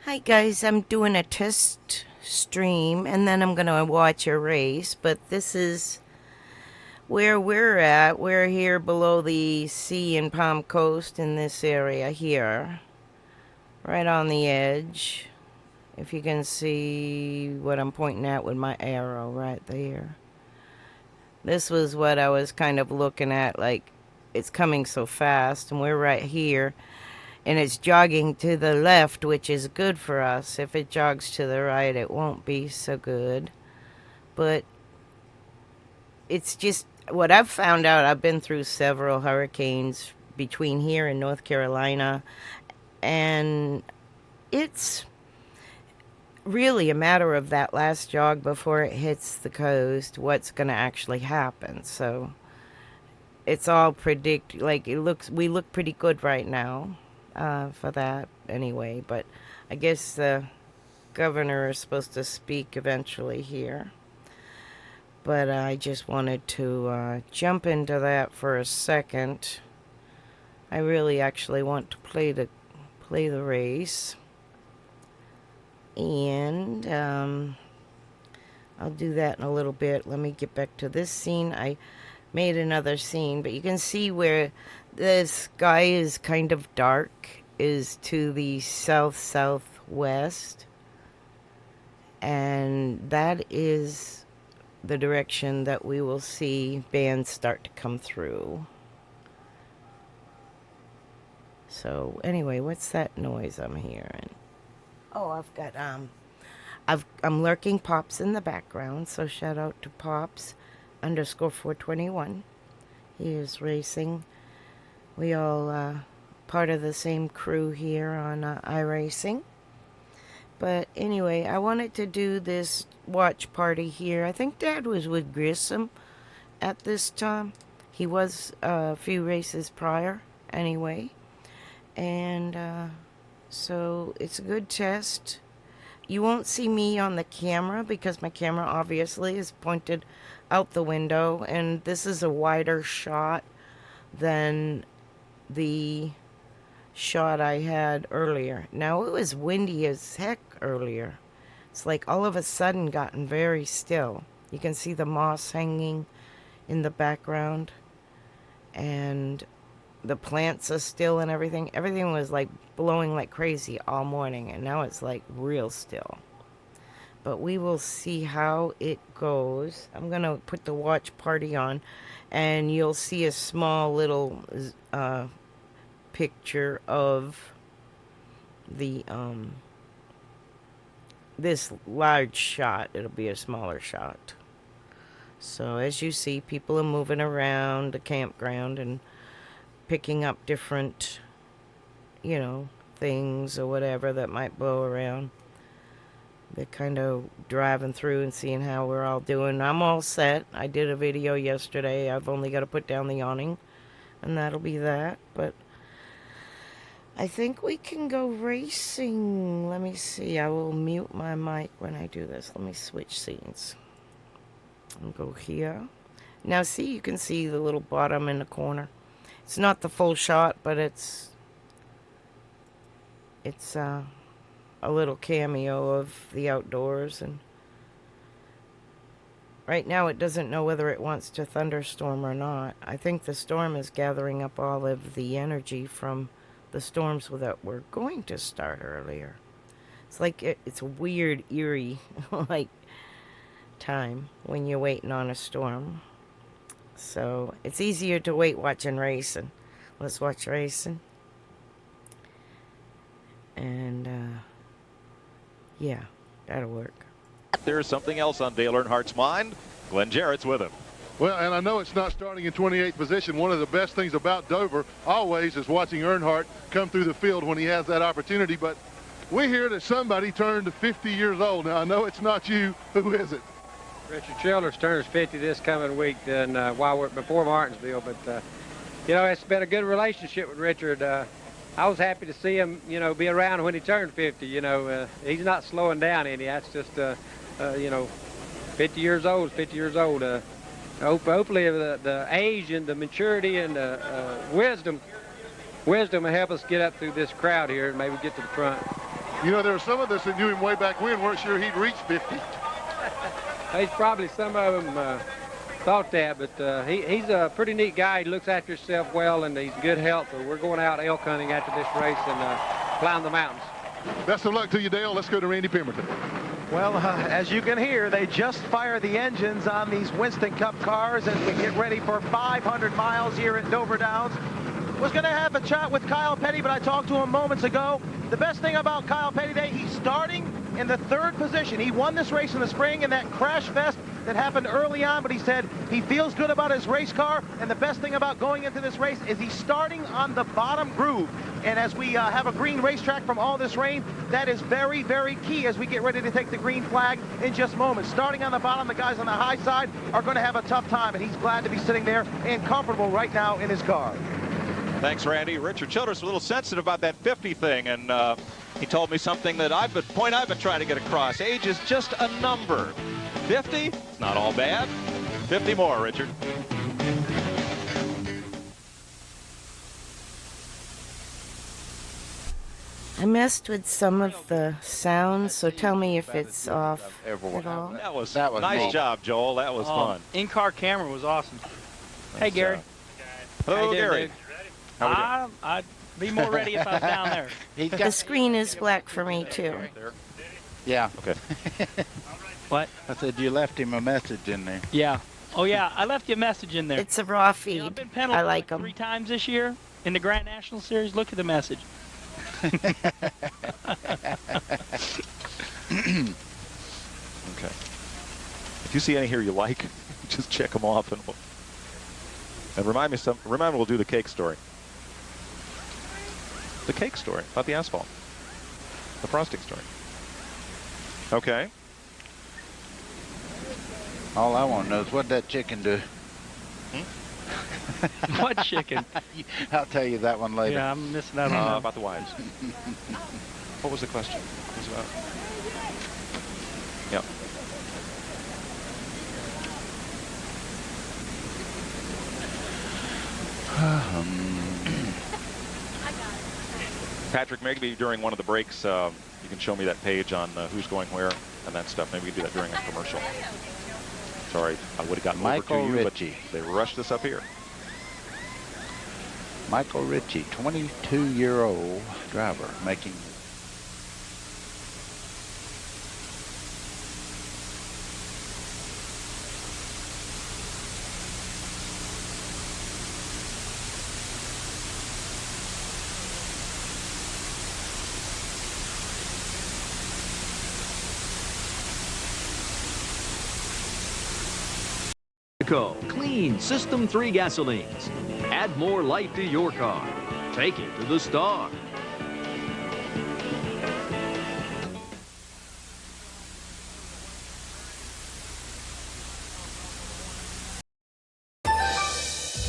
Hi guys, I'm doing a test stream and then I'm going to watch a race, but this is where we're at. We're here below the sea in Palm Coast in this area here, right on the edge. If you can see what I'm pointing at with my arrow right there. This was what I was kind of looking at, like it's coming so fast and we're right here. And it's jogging to the left, which is good for us. If it jogs to the right, it won't be so good. But it's just what I've found out. I've been through several hurricanes between here and North Carolina, and it's really a matter of that last jog before it hits the coast, what's going to actually happen. So it's all like we look pretty good right now. For that anyway, but I guess the governor is supposed to speak eventually here. But I just wanted to jump into that for a second. I really actually want to play the race, and I'll do that in a little bit. Let me get back to this scene. I made another scene, but you can see where the sky is kind of dark is to the south-southwest, and that is the direction that we will see bands start to come through. So anyway, what's that noise I'm hearing? Oh, I've got I'm lurking Pops in the background, so shout out to Pops _421. He is racing. We all part of the same crew here on iRacing. But anyway, I wanted to do this watch party here. I think Dad was with Grissom at this time. He was a few races prior anyway. And so it's a good test. You won't see me on the camera because my camera obviously is pointed out the window, and this is a wider shot than the shot I had earlier. Now it was windy as heck earlier. It's like all of a sudden gotten very still. You can see the moss hanging in the background, and the plants are still and everything. Everything was like blowing like crazy all morning, and now it's like real still. But we will see how it goes. I'm gonna put the watch party on, and you'll see a small little picture of the this large shot. It'll be a smaller shot. So as you see, people are moving around the campground and picking up different, things or whatever that might blow around. They're kind of driving through and seeing how we're all doing. I'm all set. I did a video yesterday. I've only got to put down the awning, and that'll be that. But I think we can go racing. Let me see. I will mute my mic when I do this. Let me switch scenes. I'll go here. Now see, you can see the little bottom in the corner. It's not the full shot, but it's a little cameo of the outdoors. And right now it doesn't know whether it wants to thunderstorm or not. I think the storm is gathering up all of the energy from the storms that were going to start earlier. It's like it's a weird, eerie like time when you're waiting on a storm. So it's easier to wait watching racing. Let's watch racing. And yeah, that'll work. There's something else on Dale Earnhardt's mind. Glenn Jarrett's with him. Well, and I know it's not starting in 28th position. One of the best things about Dover always is watching Earnhardt come through the field when he has that opportunity. But we hear that somebody turned 50 years old. Now, I know it's not you. Who is it? Richard Childers turns 50 this coming week, and while we're before Martinsville. But it's been a good relationship with Richard. I was happy to see him, be around when he turned 50. He's not slowing down any. That's just, 50 years old. 50 years old. Hopefully, the age and the maturity and the wisdom will help us get up through this crowd here and maybe get to the front. You know, there were some of us that knew him way back when weren't sure he'd reach 50. He's probably, some of them thought that, but he's a pretty neat guy. He looks after himself well, and he's in good health. So we're going out elk hunting after this race and climb the mountains. Best of luck to you, Dale. Let's go to Randy Pemberton. Well, as you can hear, they just fire the engines on these Winston Cup cars as we get ready for 500 miles here at Dover Downs. Was going to have a chat with Kyle Petty, but I talked to him moments ago. The best thing about Kyle Petty today, he's starting in the 3rd position. He won this race in the spring in that crash fest that happened early on, but he said he feels good about his race car, and the best thing about going into this race is he's starting on the bottom groove. And as we have a green racetrack from all this rain, that is very, very key as we get ready to take the green flag in just moments. Starting on the bottom, the guys on the high side are going to have a tough time, and he's glad to be sitting there and comfortable right now in his car. Thanks, Randy. Richard Childress was a little sensitive about that 50 thing, and he told me something that I've been trying to get across. Age is just a number. 50, it's not all bad. 50 more, Richard. I messed with some of the sounds, so tell me if it's off at all. That was nice neat. Job, Joel. That was fun. In-car camera was awesome. Hey, Gary. Hello, Gary. Dude? I'd be more ready if I was down there. The screen is black for me, too. Yeah. Okay. What? I said you left him a message in there. Yeah. Oh, yeah. I left you a message in there. It's a raw I've feed. been I penalized like like 3 times this year in the Grand National Series. Look at the message. Okay. If you see any here you like, just check them off and remind me we'll do the cake story. The cake story about the asphalt. The frosting story. Okay. All I want to know is what that chicken do. What chicken? I'll tell you that one later. Yeah, I'm missing out on that. About the wives. What was the question? It was about... Yeah. Patrick, maybe during one of the breaks, you can show me that page on who's going where and that stuff. Maybe we can do that during a commercial. Sorry, I would have gotten Michael over to you, Ritchie. but they rushed this up here. Michael Ritchie, 22-year-old driver, making... Clean System 3 gasolines. Add more life to your car. Take it to the star.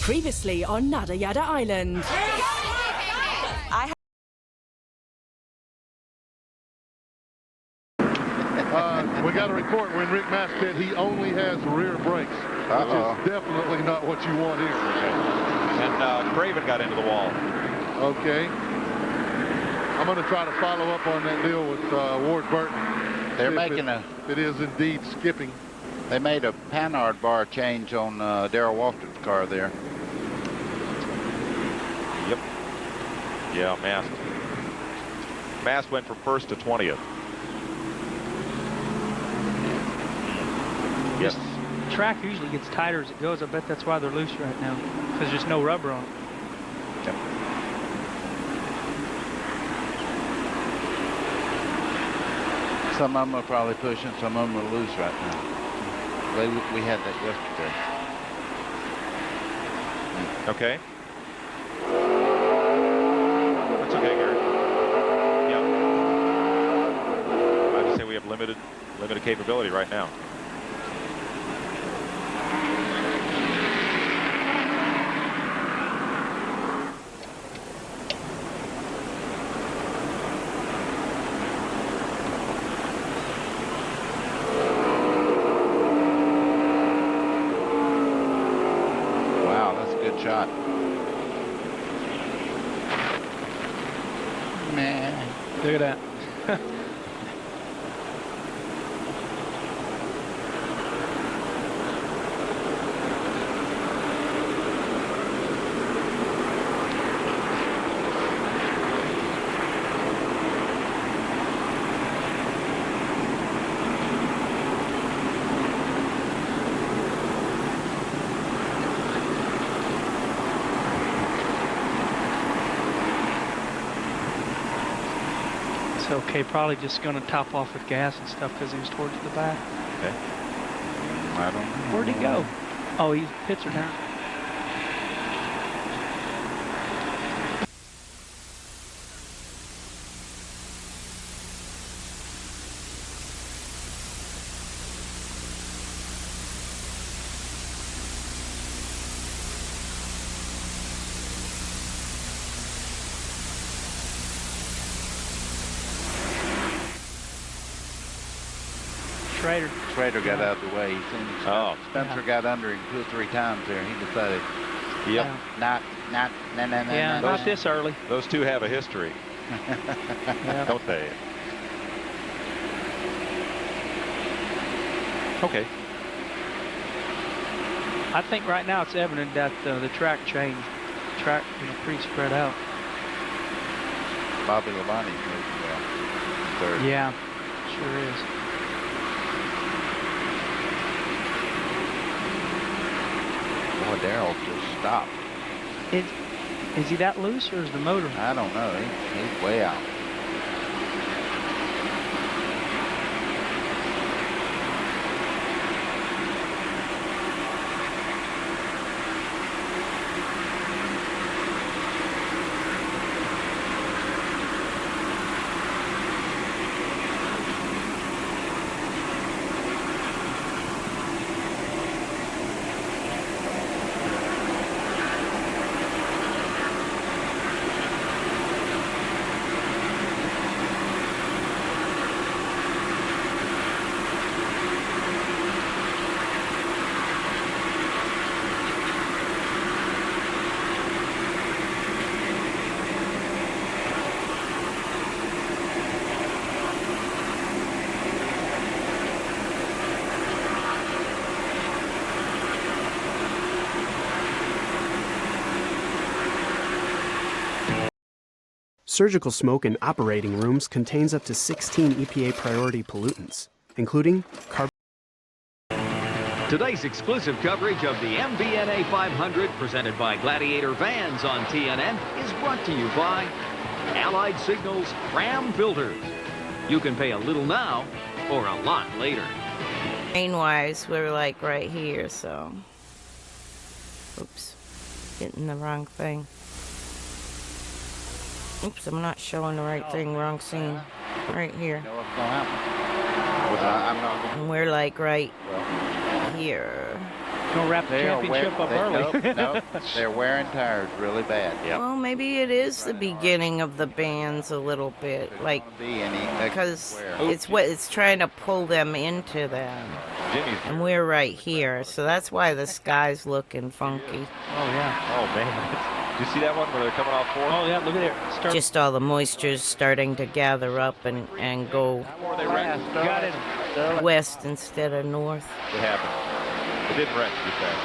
Previously on Nada Yada Island. We got a report when Rick Mast said he only has rear brakes, which is definitely not what you want here. And Craven got into the wall. Okay. I'm going to try to follow up on that deal with Ward Burton. They're See if making it is indeed skipping. They made a Panhard bar change on Darrell Walter's car there. Yep. Yeah, Mast. Mast went from 1st to 20th. Yes. The track usually gets tighter as it goes. I bet that's why they're loose right now, because there's no rubber on it. Yep. Some of them are probably pushing, some of them are loose right now. We had that yesterday. Okay. That's okay, Gary. Yeah. I just say we have limited capability right now. Shot. Man, look at that. It's okay, probably just going to top off with gas and stuff because he was towards the back. Okay. I don't know. Where'd he go? Oh, his pits are down. Schrader got out of the way. He seen Spencer got under him 2 or 3 times there. He decided, Yep. not, Not this early. Those two have a history, don't they? Okay. I think right now it's evident that the track changed. The track, pretty spread out. Bobby Labonte's moving third. Yeah, sure is. Boy, Darrell just stopped. Is he that loose or is the motor? I don't know. He's way out. Surgical smoke in operating rooms contains up to 16 EPA priority pollutants, including carbon. Today's exclusive coverage of the MVNA 500 presented by Gladiator Vans on TNN is brought to you by Allied Signals Ram Filters. You can pay a little now or a lot later. Rain-wise, we're like right here, so. Oops. Getting the wrong thing. Oops, I'm not showing the right thing. Wrong scene. Right here. You know what's going to happen? I'm not going And we're like right here. Gonna wrap the championship up early. Nope, they're wearing tires really bad. Yep. Well, maybe it is the beginning of the bands a little bit, like because it's trying to pull them into them, and we're right here, so that's why the sky's looking funky. Oh yeah. Oh man, did you see that one where they're coming off fourth? Oh yeah, look at there. Just all the moisture's starting to gather up and go Got it. west instead of north. What happened? It didn't wreck too fast.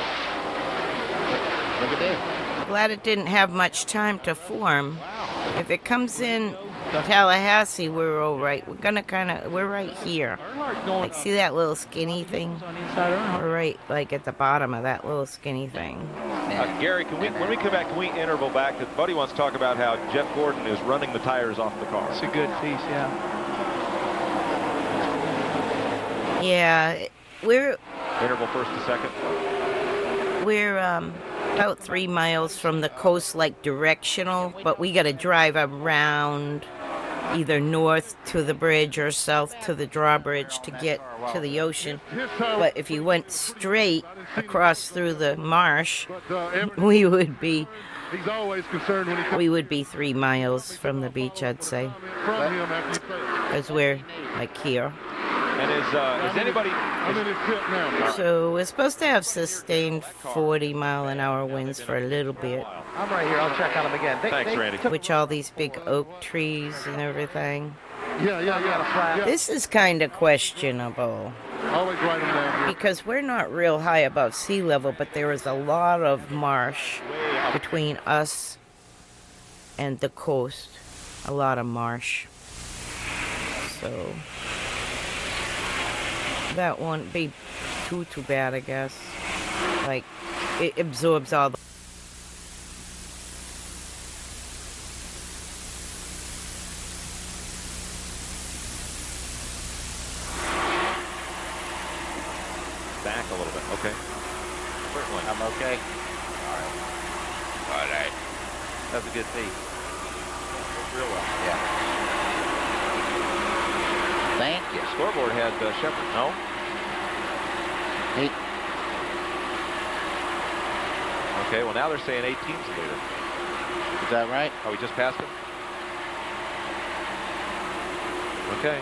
Look at this. Glad it didn't have much time to form. If it comes in Tallahassee, we're all right. We're right here. Like, see that little skinny thing? We're right, like, at the bottom of that little skinny thing. Gary, when we come back, can we interval back? That Buddy wants to talk about how Jeff Gordon is running the tires off the car. It's a good piece, yeah. Yeah, we're Interval first to second. We're about 3 miles from the coast, like directional, but we got to drive around either north to the bridge or south to the drawbridge to get to the ocean. But if you went straight across through the marsh, we would be 3 miles from the beach, I'd say, because we're like here. And is anybody? So we're supposed to have sustained 40-mile-an-hour winds for a little bit. I'm right here. I'll check on them again. Thanks, Randy. Which all these big oak trees and everything. Yeah. This is kind of questionable Always write them down here. because we're not real high above sea level, but there is a lot of marsh between us and the coast. A lot of marsh. So that won't be too bad, I guess. Like, it absorbs all the... Back a little bit. Okay. Certainly. I'm okay. All right. That's a good feed. Real well. Yeah. Thank you. Scoreboard had Shepard. No? Okay, well now they're saying 18's the leader. Is that right? Oh, we just passed him? Okay.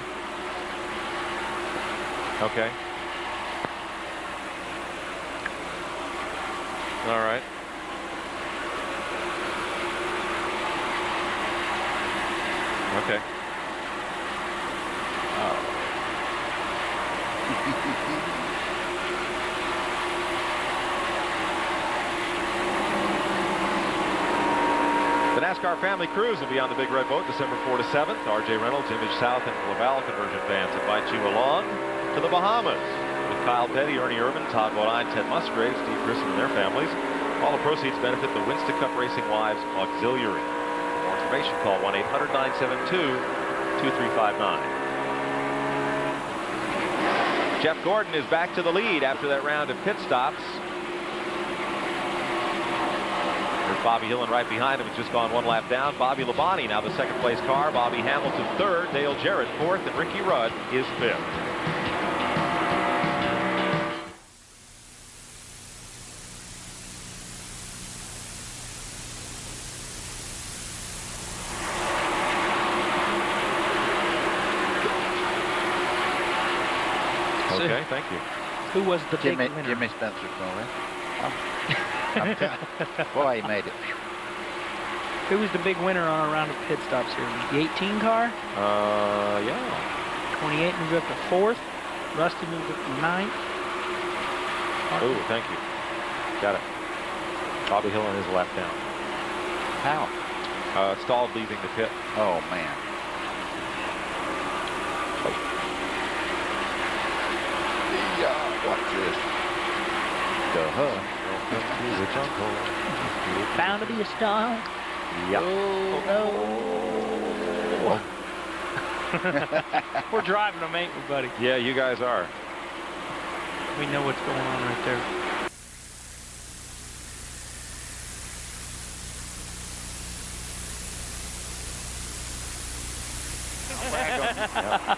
Okay. All right. Okay. The NASCAR Family Cruise will be on the Big Red Boat December 4 to 7th. R.J. Reynolds, Image South, and Laval Conversion fans invite you along to the Bahamas with Kyle Petty, Ernie Irvin, Todd Bodine, Ted Musgrave, Steve Grissom, and their families. All the proceeds benefit the Winston Cup Racing Wives Auxiliary. For more information, call 1-800-972-2359. Jeff Gordon is back to the lead after that round of pit stops. There's Bobby Hillin right behind him. He's just gone one lap down. Bobby Labonte now the second place car. Bobby Hamilton third. Dale Jarrett fourth. And Ricky Rudd is fifth. Okay, thank you. Who was the big winner? Jimmy Spencer's going to win. Boy, he made it. Who was the big winner on a round of pit stops here? The 18 car? Yeah. 28 moved up to 4th. Rusty moved up to 9th. Oh, thank you. Got it. Bobby Hillin is a lap down. How? Stalled leaving the pit. Oh, man. Watch this. Bound to be a star. Yep. Oh, no. We're driving them, ain't we, buddy? Yeah, you guys are. We know what's going on right there.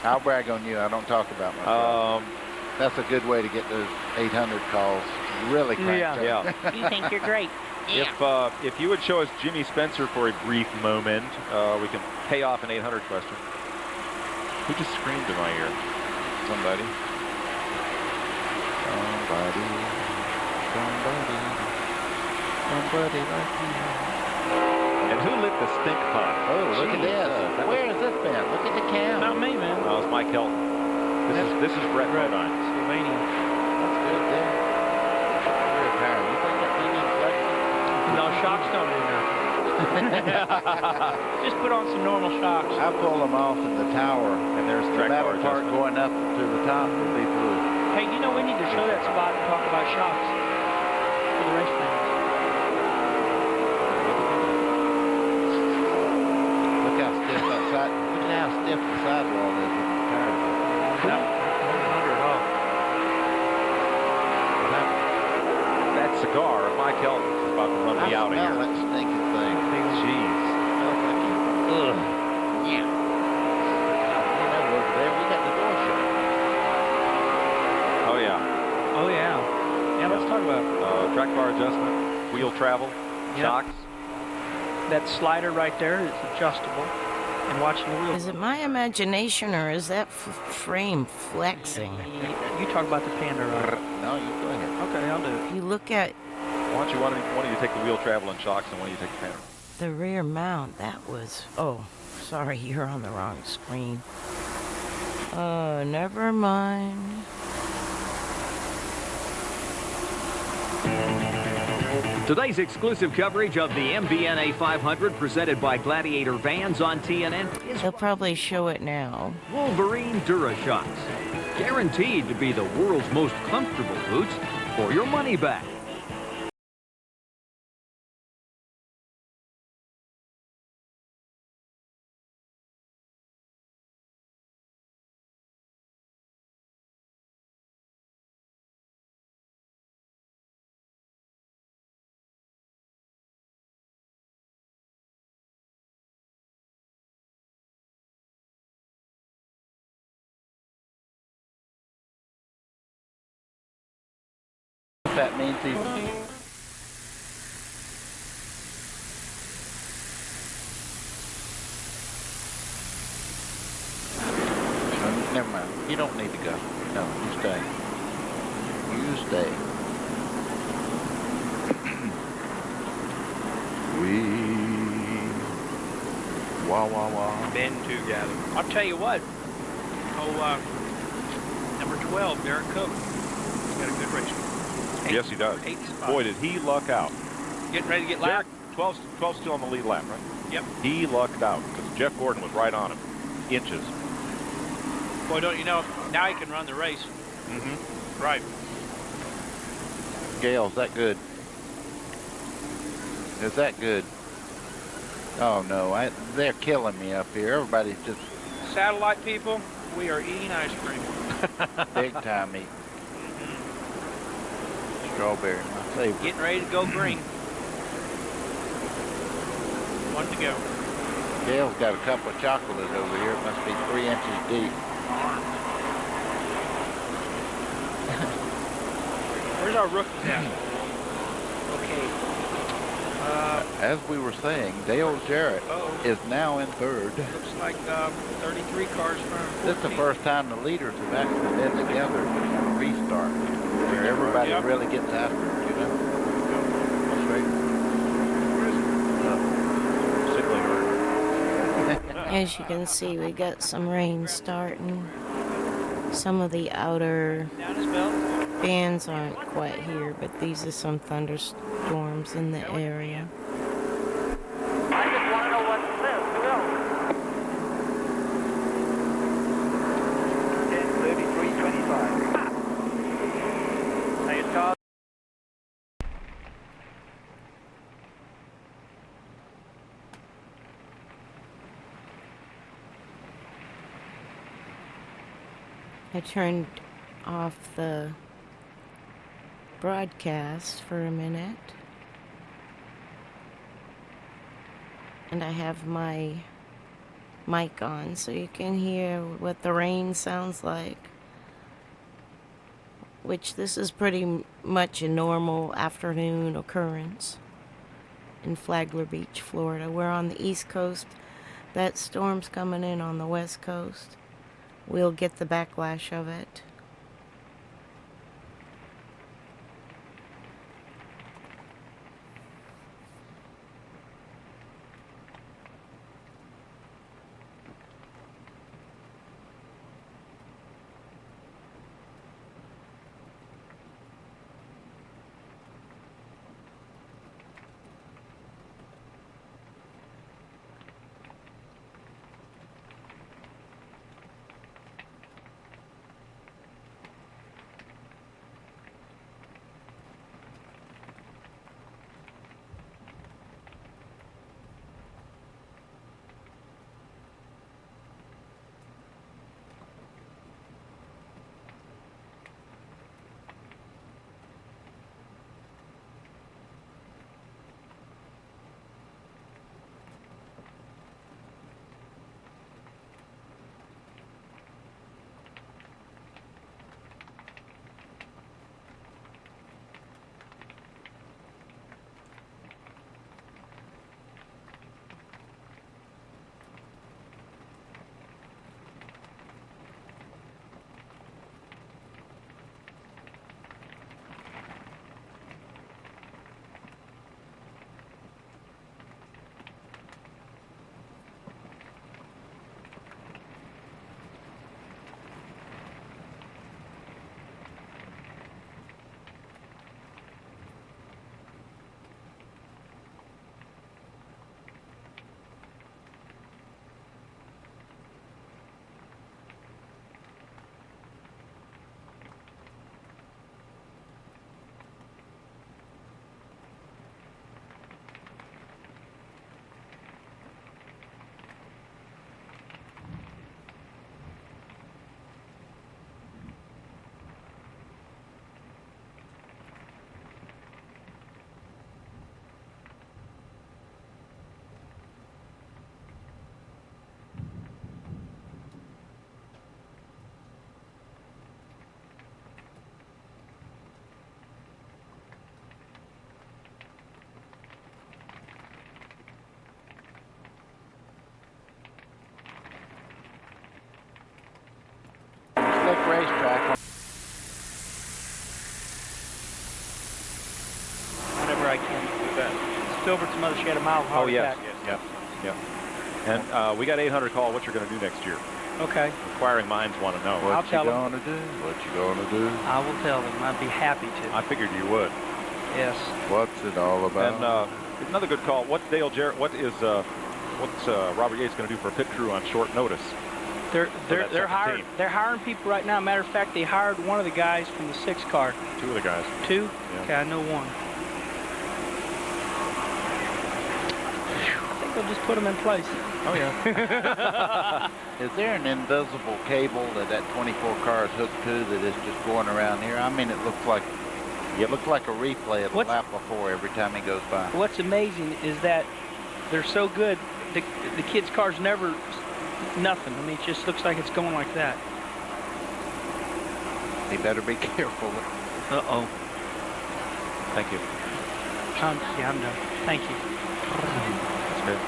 I'll brag on you. I don't talk about myself. That's a good way to get those 800 calls really cranked up. Yeah. You think you're great. If you would show us Jimmy Spencer for a brief moment, we can pay off an 800 question. Who just screamed in my ear? Somebody. Somebody like you. And who lit the stink pot? Oh, look at this. Where has this been? Look at the cam. Not me, man. No, it's Mike Helton. This is Brett Rodine. Slovenia. That's good there. Very powerful. You think that thing is flexible? No, shocks don't do nothing. Just put on some normal shocks. I pull them off in the tower, And there's the track bar metal part adjustment. going up to the top will be blue. Hey, you know, we need to show that spot and talk about shocks for the race fans. Look how stiff that side. Look at how stiff the sidewall is with the tires. No, under at all. That cigar of Mike Helton is about to run me out of I here. smell that stinking thing. Jeez. Ugh. Yeah. Over there, we got the door shut. Oh, yeah. Oh, yeah. Yeah, let's talk about Track bar adjustment, wheel travel, shocks. that slider right there. It's adjustable. And watching the wheel. Is it my imagination or is that frame flexing? You talk about the Panda, right? No, you go ahead. Okay, I'll do it. If you look at Why don't you, one of you take the wheel travel and shocks, and one of you take the panel? the rear mount, that was, oh, sorry, you're on the wrong screen. Oh, never mind. Today's exclusive coverage of the MBNA 500 presented by Gladiator Vans on TNN is They'll probably show it now. Wolverine DuraShocks. Guaranteed to be the world's most comfortable boots for your money back. That means he's... Never mind. You don't need to go. No, you stay. You stay. Wah, wah, wah. Been together. I'll tell you what. Number 12, Derek Cook. He's got a good race. Yes, he does. Boy, did he luck out. Getting ready to get lapped. 12 still on the lead lap, right? Yep. He lucked out because Jeff Gordon was right on him. Inches. Boy, don't you know, now he can run the race. Mm-hmm. Right. Gail, is that good? Is that good? Oh, no. They're killing me up here. Everybody's just... Satellite people, we are eating ice cream. big time eating. Strawberry, my favorite. Getting ready to go green. One to go. Gail's got a couple of chocolates over here. It must be 3 inches deep. Where's our rookies at? Okay. As we were saying, Dale Jarrett is now in third. Looks like 33 cars from. This is the first time the leaders have actually been together at a restart, where everybody really gets after it, you know? That's right. As you can see, we got some rain starting. Some of the outer bands aren't quite here, but these are some thunderstorms in the area. I just want to know what it says. Who else? 10:33:25. Hey, Todd. I turned off the broadcast for a minute, and I have my mic on so you can hear what the rain sounds like, which this is pretty much a normal afternoon occurrence in Flagler Beach, Florida. We're on the East Coast. That storm's coming in on the West Coast. We'll get the backlash of it. racetrack. Whenever I can. Who's that? Filbert's mother, she had a mild heart Oh, yes, attack. yes. And we got 800 call what you're going to do next year. Okay. Inquiring minds want to know. I'll tell them. What you gonna do? I will tell them. I'd be happy to. I figured you would. Yes. What's it all about? And another good call. What's Robert Yates going to do for a pit crew on short notice? They're hiring people right now. Matter of fact, they hired one of the guys from the 6 car. 2 of the guys. 2? Yeah. Okay, I know one. I think they'll just put them in place. Oh yeah. Is there an invisible cable that 24 car is hooked to that is just going around here? I mean, it looks like a replay of the lap before every time he goes by. What's amazing is that they're so good. The kids' cars never nothing. I mean, it just looks like it's going like that. He better be careful. Uh-oh. Thank you. Yeah, I'm done. Thank you. That's good.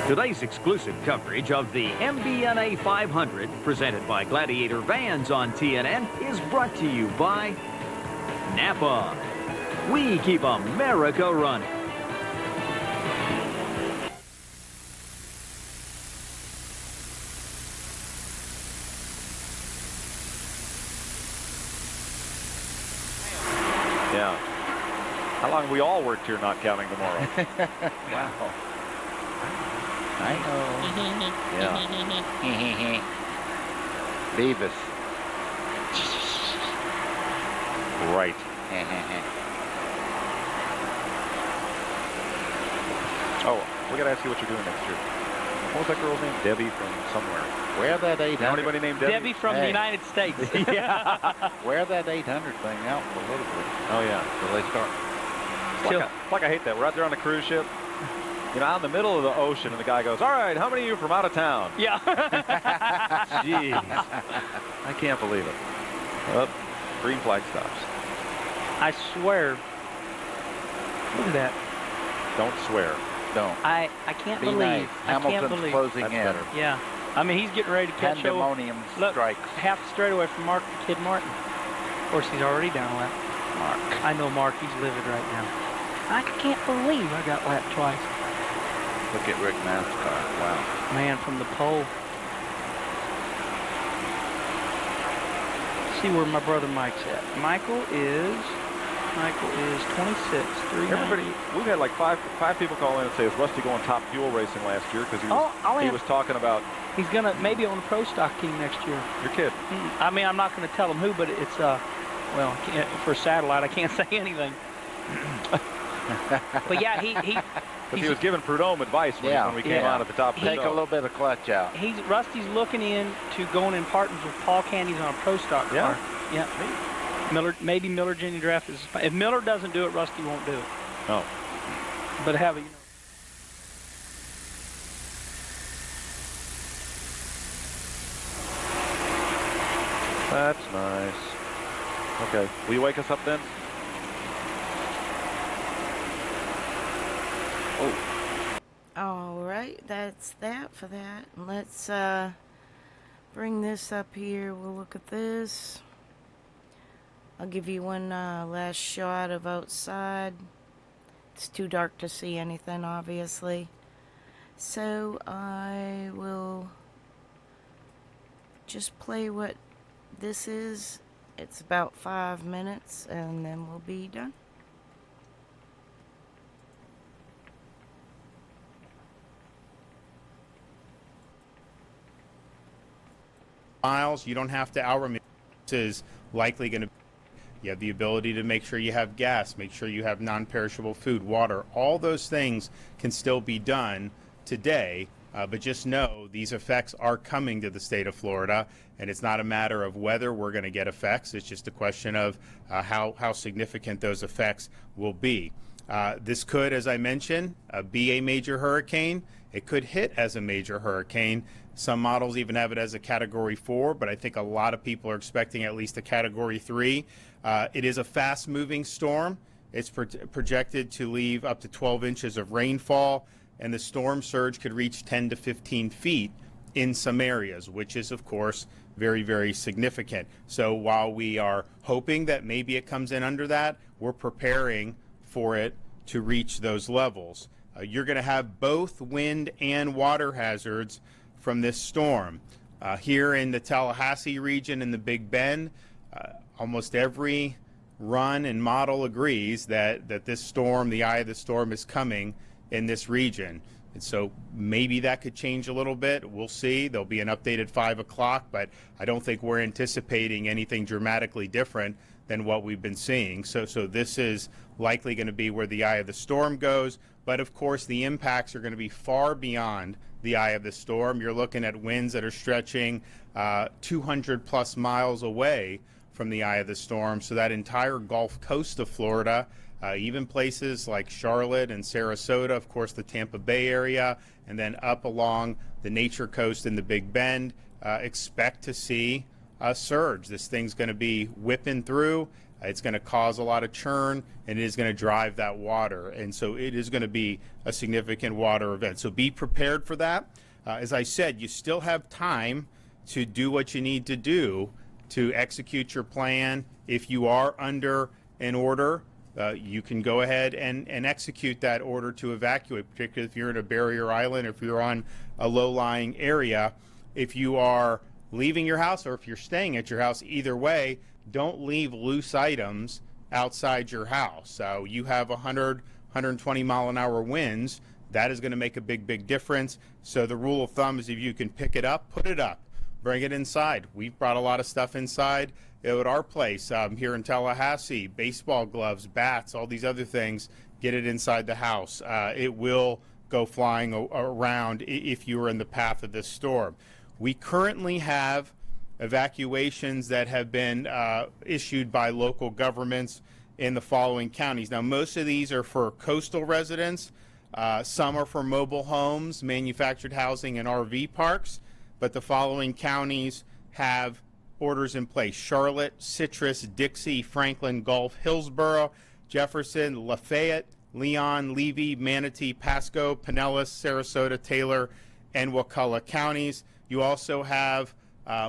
Today's exclusive coverage of the MBNA 500, presented by Gladiator Vans on TNN, is brought to you by Napa. We keep America running. Yeah. How long have we all worked here, not counting tomorrow? Wow. I know. Yeah. Beavis. Right. Oh, we got to ask you what you're doing next year. What was that girl's name? Debbie from somewhere. Wear that 800. Know anybody named Debbie? Debbie from the United States. Yeah. Wear that 800 thing out for a little bit. Oh, yeah. Till they start. It's like I hate that. We're out there on the cruise ship. You know, out in the middle of the ocean, and the guy goes, all right, how many of you are from out of town? Yeah. Jeez. I can't believe it. Oh, green flag stops. I swear. Look at that. Don't swear. Don't. I can't Be believe. nice. I can't Hamilton's believe. closing That's in. better. Yeah. I mean, he's getting ready to catch Pandemonium strikes. half the straightaway from Mark the Kid Martin. Of course, he's already down a lap. Mark. I know Mark. He's livid right now. I can't believe I got lapped twice. Look at Rick NASCAR. Wow. Man, from the pole. See where my brother Mike's at. Michael is 26. Everybody, we've had like five people call in and say, is Rusty going top fuel racing last year? Because he was talking about. He's going to maybe on a pro stock team next year. Your kid. I mean, I'm not going to tell him who, but it's, well, for satellite, I can't say anything. But yeah, because he was giving Prudhomme advice when we came out at the top of the Take a little bit of clutch out. Rusty's looking into going in partners with Paul Candy's on a pro stock car. Yeah. Maybe Miller Junior Draft is. If Miller doesn't do it, Rusty won't do it. Oh. But have That's nice. Okay. Will you wake us up then? Oh. All right, that's that for that. Let's bring this up here. We'll look at this. I'll give you one last shot of outside. It's too dark to see anything, obviously. So I will just play what this is. It's about 5 minutes, and then we'll be done. miles. You don't have to outrun. This is likely going to. You have the ability to make sure you have gas, make sure you have non-perishable food, water. All those things can still be done today, but just know these effects are coming to the state of Florida, and it's not a matter of whether we're going to get effects. It's just a question of how significant those effects will be. This could, as I mentioned, be a major hurricane. It could hit as a major hurricane. Some models even have it as a Category 4, but I think a lot of people are expecting at least a Category 3. It is a fast-moving storm. It's projected to leave up to 12 inches of rainfall, and the storm surge could reach 10 to 15 feet in some areas, which is, of course, very, very significant. So while we are hoping that maybe it comes in under that, we're preparing for it to reach those levels. You're going to have both wind and water hazards from this storm. Here in the Tallahassee region in the Big Bend, almost every run and model agrees that this storm, the eye of the storm, is coming in this region. And so maybe that could change a little bit. We'll see. There'll be an updated 5 o'clock, but I don't think we're anticipating anything dramatically different than what we've been seeing. So this is likely going to be where the eye of the storm goes. But of course, the impacts are going to be far beyond the eye of the storm. You're looking at winds that are stretching 200 plus miles away from the eye of the storm. So that entire Gulf Coast of Florida, even places like Charlotte and Sarasota, of course, the Tampa Bay area, and then up along the Nature Coast in the Big Bend, expect to see a surge. This thing's going to be whipping through. It's going to cause a lot of churn, and it is going to drive that water. And so it is going to be a significant water event. So be prepared for that. As I said, you still have time to do what you need to do to execute your plan. If you are under an order, you can go ahead and execute that order to evacuate, particularly if you're in a barrier island or if you're on a low-lying area. If you are leaving your house or if you're staying at your house, either way, don't leave loose items outside your house. You have 100, 120 mile an hour winds. That is going to make a big, big difference. So the rule of thumb is if you can pick it up, put it up. Bring it inside. We've brought a lot of stuff inside at our place here in Tallahassee. Baseball gloves, bats, all these other things. Get it inside the house. It will go flying around if you are in the path of this storm. We currently have evacuations that have been issued by local governments in the following counties. Now, most of these are for coastal residents. Some are for mobile homes, manufactured housing, and RV parks. But the following counties have orders in place: Charlotte, Citrus, Dixie, Franklin, Gulf, Hillsborough, Jefferson, Lafayette, Leon, Levy, Manatee, Pasco, Pinellas, Sarasota, Taylor, and Wakulla counties. You also have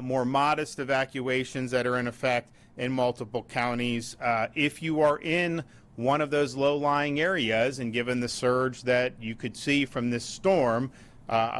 more modest evacuations that are in effect in multiple counties. If you are in one of those low-lying areas, and given the surge that you could see from this storm,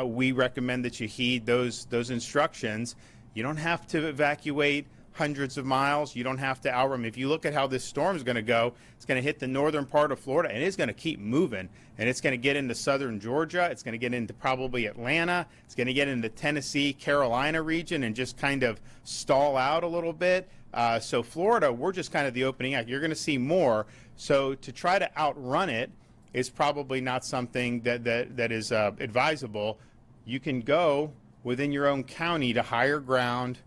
we recommend that you heed those instructions. You don't have to evacuate hundreds of miles. You don't have to outrun. If you look at how this storm is going to go, it's going to hit the northern part of Florida, and it's going to keep moving. And it's going to get into southern Georgia. It's going to get into probably Atlanta. It's going to get into Tennessee, Carolina region, and just kind of stall out a little bit. So Florida, we're just kind of the opening act. You're going to see more. So to try to outrun it is probably not something that is advisable. You can go within your own county to higher ground,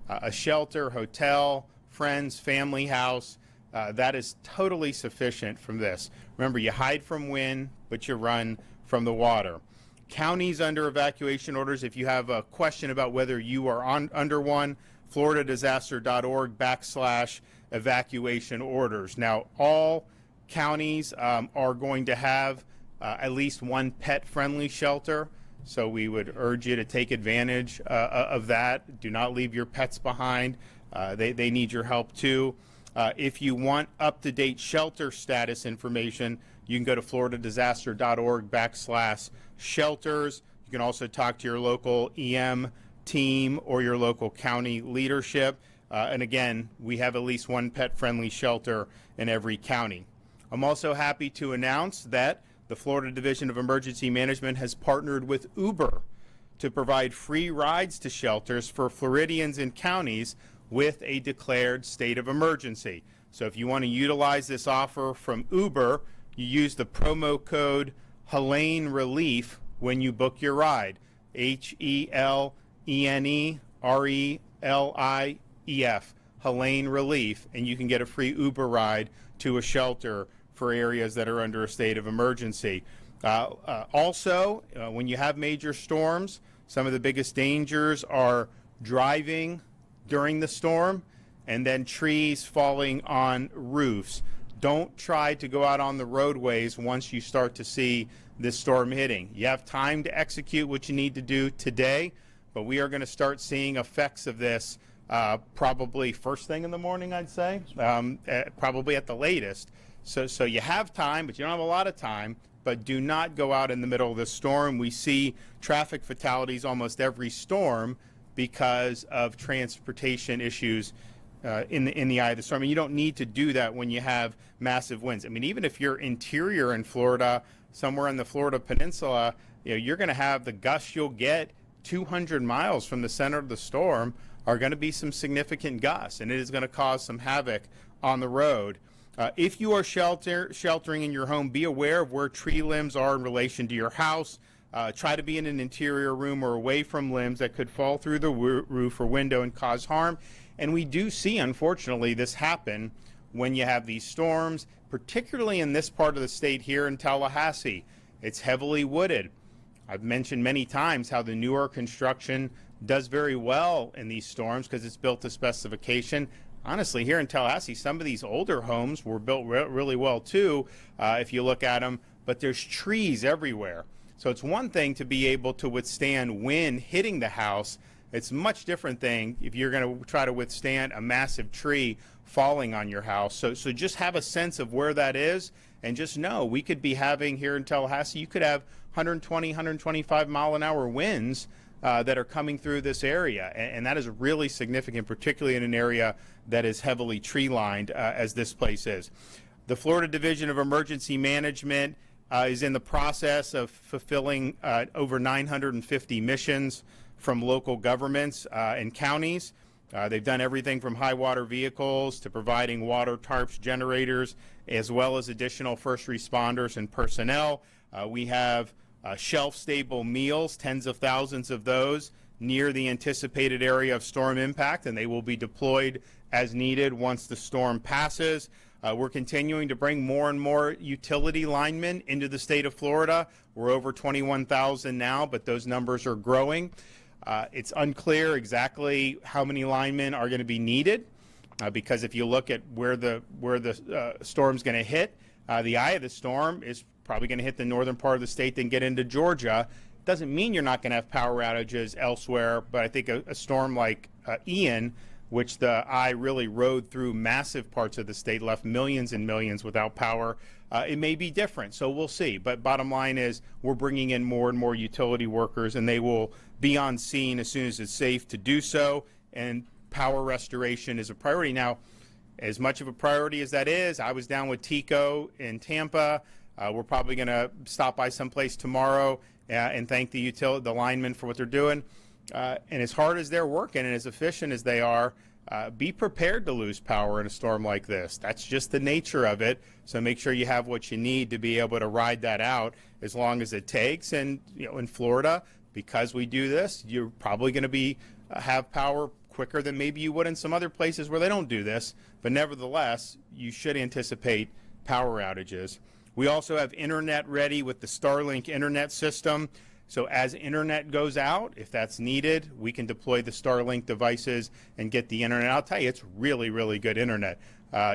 a shelter, hotel, friends, family house. That is totally sufficient from this. Remember, you hide from wind, but you run from the water. Counties under evacuation orders, if you have a question about whether you are under one, floridadisaster.org/evacuation orders. Now, all counties are going to have at least one pet-friendly shelter, so we would urge you to take advantage of that. Do not leave your pets behind. They need your help too. If you want up-to-date shelter status information, you can go to floridadisaster.org/shelters. You can also talk to your local EM team or your local county leadership. And again, we have at least one pet-friendly shelter in every county. I'm also happy to announce that the Florida Division of Emergency Management has partnered with Uber to provide free rides to shelters for Floridians in counties with a declared state of emergency. So if you want to utilize this offer from Uber, you use the promo code Helene Relief when you book your ride. HELENE-RELIEF, Helene Relief, and you can get a free Uber ride to a shelter for areas that are under a state of emergency. Also, when you have major storms, some of the biggest dangers are driving during the storm and then trees falling on roofs. Don't try to go out on the roadways once you start to see this storm hitting. You have time to execute what you need to do today, but we are going to start seeing effects of this probably first thing in the morning, I'd say, probably at the latest. So you have time, but you don't have a lot of time. But do not go out in the middle of the storm. We see traffic fatalities almost every storm because of transportation issues in the eye of the storm. And you don't need to do that when you have massive winds. I mean, even if you're interior in Florida, somewhere in the Florida Peninsula, you're going to have the gusts you'll get 200 miles from the center of the storm are going to be some significant gusts, and it is going to cause some havoc on the road. If you are sheltering in your home, be aware of where tree limbs are in relation to your house. Try to be in an interior room or away from limbs that could fall through the roof or window and cause harm. And we do see, unfortunately, this happen when you have these storms, particularly in this part of the state here in Tallahassee. It's heavily wooded. I've mentioned many times how the newer construction does very well in these storms because it's built to specification. Honestly, here in Tallahassee, some of these older homes were built really well too, if you look at them, but there's trees everywhere. So it's one thing to be able to withstand wind hitting the house. It's a much different thing if you're going to try to withstand a massive tree falling on your house. So just have a sense of where that is, and just know we could be having here in Tallahassee, you could have 120, 125 mile an hour winds that are coming through this area, and that is really significant, particularly in an area that is heavily tree lined as this place is. The Florida Division of Emergency Management is in the process of fulfilling over 950 missions from local governments and counties. They've done everything from high water vehicles to providing water tarps, generators, as well as additional first responders and personnel. We have shelf-stable meals, tens of thousands of those, near the anticipated area of storm impact, and they will be deployed as needed once the storm passes. We're continuing to bring more and more utility linemen into the state of Florida. We're over 21,000 now, but those numbers are growing. It's unclear exactly how many linemen are going to be needed because if you look at where the storm's going to hit, the eye of the storm is probably going to hit the northern part of the state, then get into Georgia. Doesn't mean you're not going to have power outages elsewhere, but I think a storm like Ian, which the eye really rode through massive parts of the state, left millions and millions without power, it may be different. So we'll see. But bottom line is we're bringing in more and more utility workers, and they will be on scene as soon as it's safe to do so, and power restoration is a priority. Now, as much of a priority as that is, I was down with Tico in Tampa. We're probably going to stop by someplace tomorrow and thank the linemen for what they're doing. And as hard as they're working and as efficient as they are, be prepared to lose power in a storm like this. That's just the nature of it. So make sure you have what you need to be able to ride that out as long as it takes. And in Florida, because we do this, you're probably going to have power quicker than maybe you would in some other places where they don't do this. But nevertheless, you should anticipate power outages. We also have internet ready with the Starlink internet system. So as internet goes out, if that's needed, we can deploy the Starlink devices and get the internet. I'll tell you, it's really, really good internet.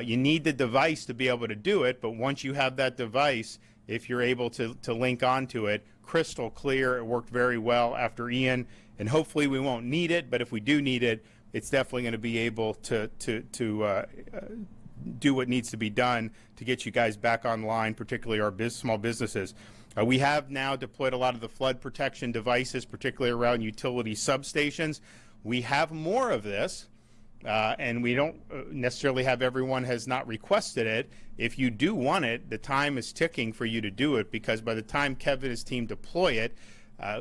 You need the device to be able to do it, but once you have that device, if you're able to link onto it, crystal clear. It worked very well after Ian, and hopefully we won't need it, but if we do need it, it's definitely going to be able to do what needs to be done to get you guys back online, particularly our small businesses. We have now deployed a lot of the flood protection devices, particularly around utility substations. We have more of this, and we don't necessarily have everyone has not requested it. If you do want it, the time is ticking for you to do it, because by the time Kevin and his team deploy it,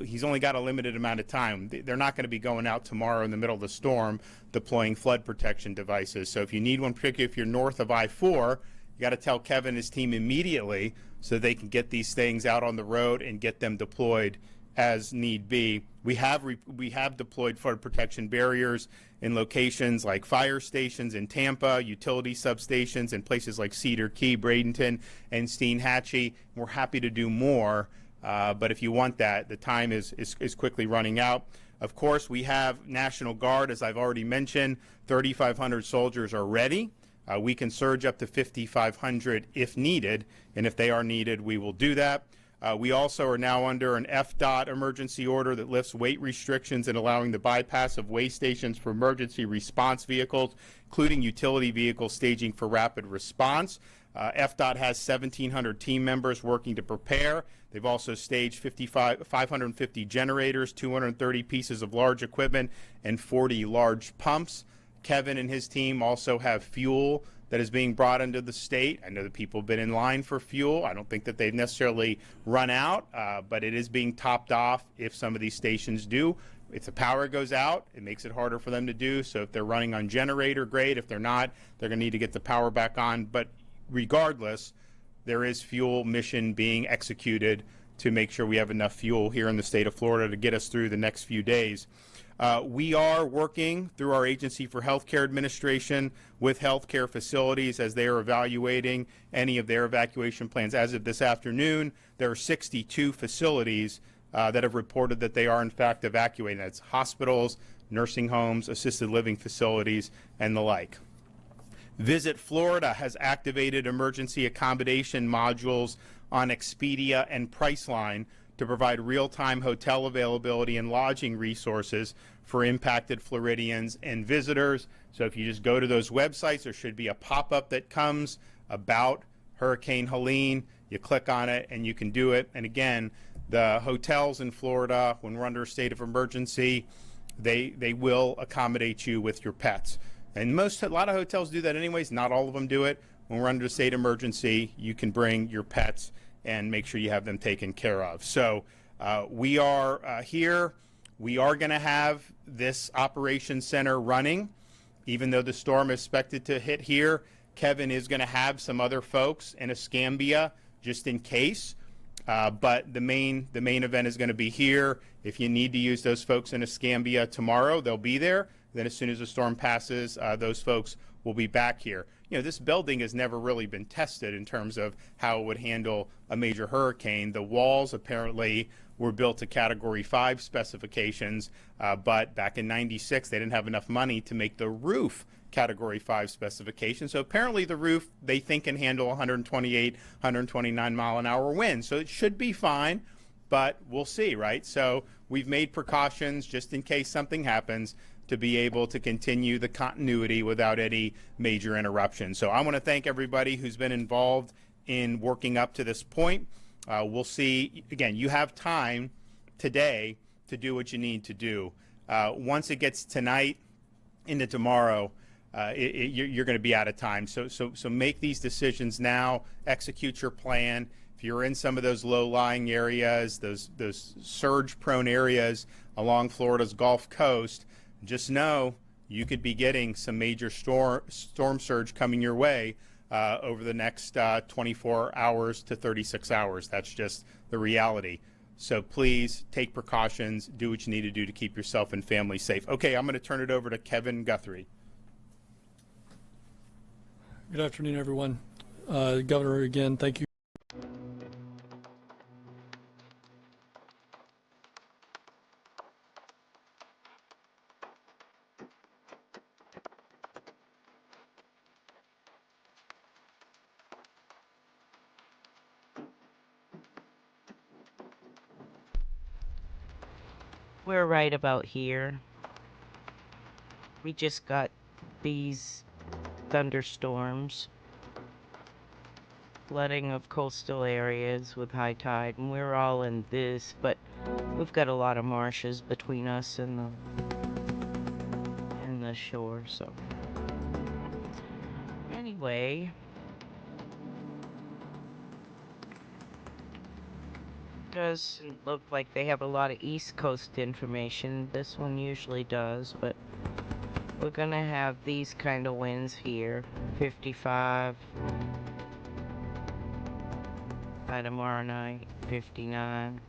he's only got a limited amount of time. They're not going to be going out tomorrow in the middle of the storm deploying flood protection devices. So if you need one, particularly if you're north of I-4, you got to tell Kevin and his team immediately so they can get these things out on the road and get them deployed as need be. We have deployed flood protection barriers in locations like fire stations in Tampa, utility substations in places like Cedar Key, Bradenton, and Steinhatchee. We're happy to do more, but if you want that, the time is quickly running out. Of course, we have National Guard, as I've already mentioned. 3,500 soldiers are ready. We can surge up to 5,500 if needed, and if they are needed, we will do that. We also are now under an FDOT emergency order that lifts weight restrictions and allowing the bypass of weigh stations for emergency response vehicles, including utility vehicles staging for rapid response. FDOT has 1,700 team members working to prepare. They've also staged 550 generators, 230 pieces of large equipment, and 40 large pumps. Kevin and his team also have fuel that is being brought into the state. I know that people have been in line for fuel. I don't think that they've necessarily run out, but it is being topped off if some of these stations do. If the power goes out, it makes it harder for them to do. So if they're running on generator, great. If they're not, they're going to need to get the power back on. But regardless, there is fuel mission being executed to make sure we have enough fuel here in the state of Florida to get us through the next few days. We are working through our Agency for Healthcare Administration with healthcare facilities as they are evaluating any of their evacuation plans. As of this afternoon, there are 62 facilities that have reported that they are in fact evacuating. That's hospitals, nursing homes, assisted living facilities, and the like. Visit Florida has activated emergency accommodation modules on Expedia and Priceline to provide real-time hotel availability and lodging resources for impacted Floridians and visitors. So if you just go to those websites, there should be a pop-up that comes about Hurricane Helene. You click on it and you can do it. And again, the hotels in Florida, when we're under a state of emergency, they will accommodate you with your pets. And a lot of hotels do that anyways. Not all of them do it. When we're under a state emergency, you can bring your pets and make sure you have them taken care of. So we are here. We are going to have this operations center running. Even though the storm is expected to hit here, Kevin is going to have some other folks in Escambia just in case. But the main event is going to be here. If you need to use those folks in Escambia tomorrow, they'll be there. Then as soon as the storm passes, those folks will be back here. You know, this building has never really been tested in terms of how it would handle a major hurricane. The walls apparently were built to Category 5 specifications, but back in '96 they didn't have enough money to make the roof Category 5 specification. So apparently the roof they think can handle 128, 129 mile an hour winds. So it should be fine, but we'll see, right? So we've made precautions just in case something happens to be able to continue the continuity without any major interruption. So I want to thank everybody who's been involved in working up to this point. We'll see. Again, you have time today to do what you need to do. Once it gets tonight into tomorrow, you're going to be out of time. So make these decisions now. Execute your plan. If you're in some of those low-lying areas, those surge-prone areas along Florida's Gulf Coast, just know you could be getting some major storm surge coming your way over the next 24 hours to 36 hours. That's just the reality. So please take precautions, do what you need to do to keep yourself and family safe. Okay, I'm going to turn it over to Kevin Guthrie. Good afternoon, everyone. Governor, again, thank you. We're right about here. We just got these thunderstorms, flooding of coastal areas with high tide, and we're all in this, but we've got a lot of marshes between us and the shore, so anyway, doesn't look like they have a lot of East Coast information. This one usually does, but we're gonna have these kind of winds here. 55 by tomorrow night, 59.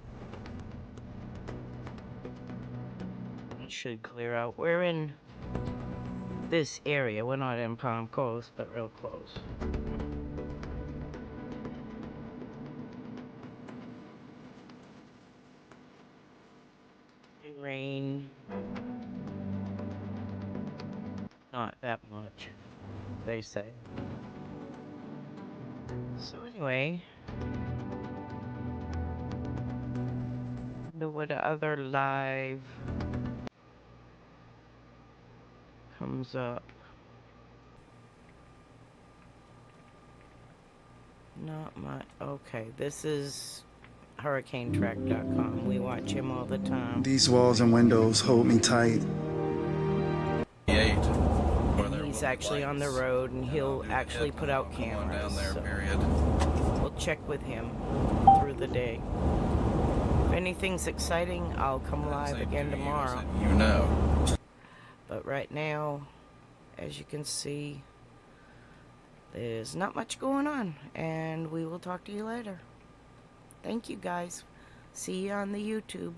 It should clear out. We're in this area. We're not in Palm Coast, but real close. Rain. Not that much, they say. So anyway, what other live comes up? Not much. Okay, this is hurricanetrack.com. We watch him all the time. These walls and windows hold me tight. He's actually on the road, and he'll actually put out cameras. So we'll check with him through the day. If anything's exciting, I'll come live again tomorrow. You know. But right now, as you can see, there's not much going on, and we will talk to you later. Thank you guys. See you on the YouTube.